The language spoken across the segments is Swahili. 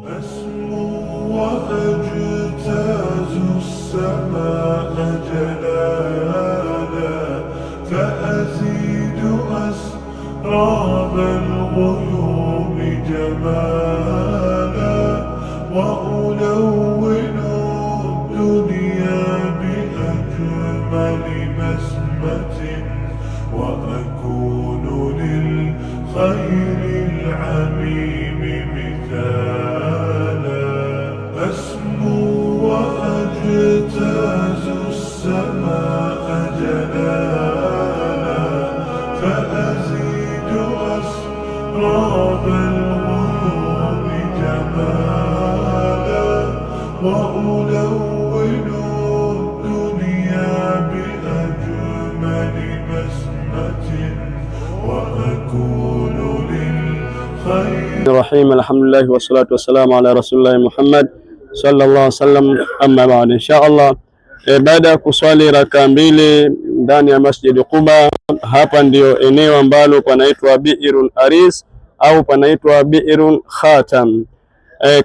أسمو وأجتاز السماء جلالا فأزيد أسراب الغيوم جمالا وألون الدنيا بأجمل بسمة وأكون للخير العميم مثالا أسمو وأجتاز السماء جلالا فأزيد أسراب الغيوم جمالا وألون الدنيا بأجمل بسمة وأكون للخير الرحيم. الحمد لله والصلاة والسلام على رسول الله Muhammad sallallahu alaihi wasallam. Amma baad, inshallah baada ya kuswali raka mbili ndani ya Masjid Quba, hapa ndio eneo ambalo panaitwa Bi'irul Aris au panaitwa Bi'irul Khatam.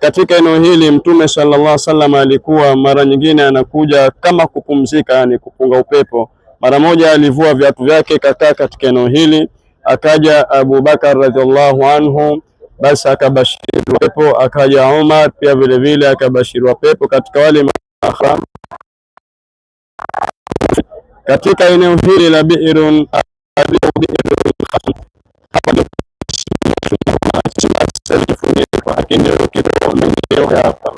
Katika eneo hili Mtume sallallahu alaihi wasallam alikuwa mara nyingine anakuja kama kupumzika, yani kupunga upepo. Mara moja alivua viatu vyake kakaa katika eneo hili, akaja Abu Bakar radhiallahu anhu, basi akabashiriwa pepo. Akaja Umar pia vile vile akabashiriwa pepo katika wale mahram katika eneo hili la Bi'irun hapa.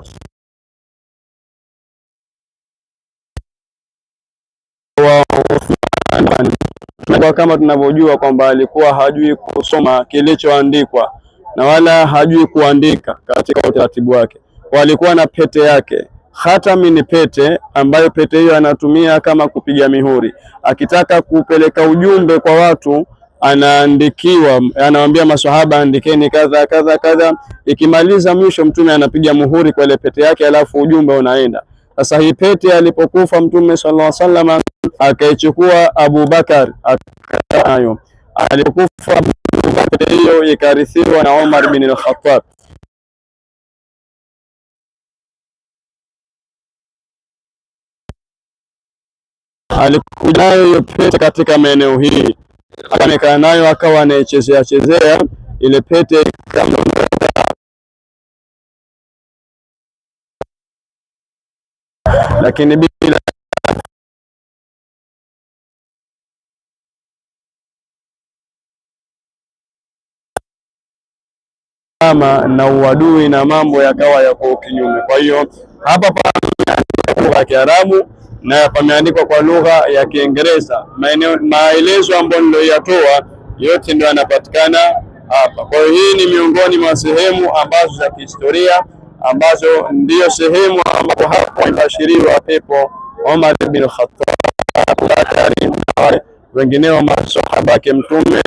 Kama tunavyojua kwamba alikuwa hajui kusoma kilichoandikwa na wala hajui kuandika katika utaratibu wake. Walikuwa na pete yake. Khatami ni pete ambayo pete hiyo anatumia kama kupiga mihuri. Akitaka kupeleka ujumbe kwa watu, anaandikiwa, anawaambia maswahaba andikeni kadha kadha kadha. Ikimaliza mwisho Mtume anapiga muhuri kwa ile pete yake, alafu ujumbe unaenda. Sasa hii pete alipokufa Mtume sallallahu alaihi wasallam akaichukua Abu Bakar akayo. Alipokufa Abu Bakar hiyo ikarithiwa na Umar bin al-Khattab. Alikuja nayo hiyo pete katika maeneo hii, akakaa nayo akawa anaichezea chezea ile pete kama, lakini bila na uadui na mambo yakawa yako kinyume. Kwa hiyo hapa pameandikwa kwa lugha ya Kiarabu na pameandikwa kwa lugha ya Kiingereza. Maelezo ambayo niliyoyatoa yote ndio yanapatikana hapa. Kwa hiyo hii ni miongoni mwa sehemu ambazo za kihistoria ambazo ndiyo sehemu ambapo hapo ibashiriwa pepo Umar bin Khattab, wengineo masahaba yake Mtume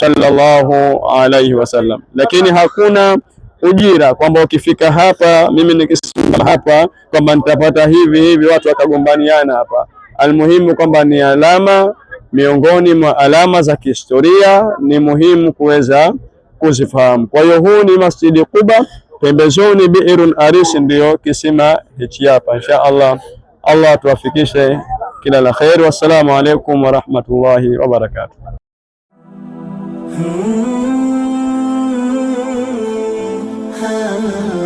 sallallahu alaihi wasallam. Lakini hakuna ujira kwamba ukifika hapa, mimi nikisimama hapa kwamba nitapata hivi hivi, watu wakagombaniana hapa. Almuhimu kwamba ni alama miongoni mwa alama za kihistoria, ni muhimu kuweza kuzifahamu. Kwa hiyo huu ni Masjid Quba, pembezoni Bi'irul Aris ndio kisima hichi hapa. Insha Allah, Allah tuwafikishe kila la khair. Wassalamu alaikum warahmatullahi wabarakatuh. ha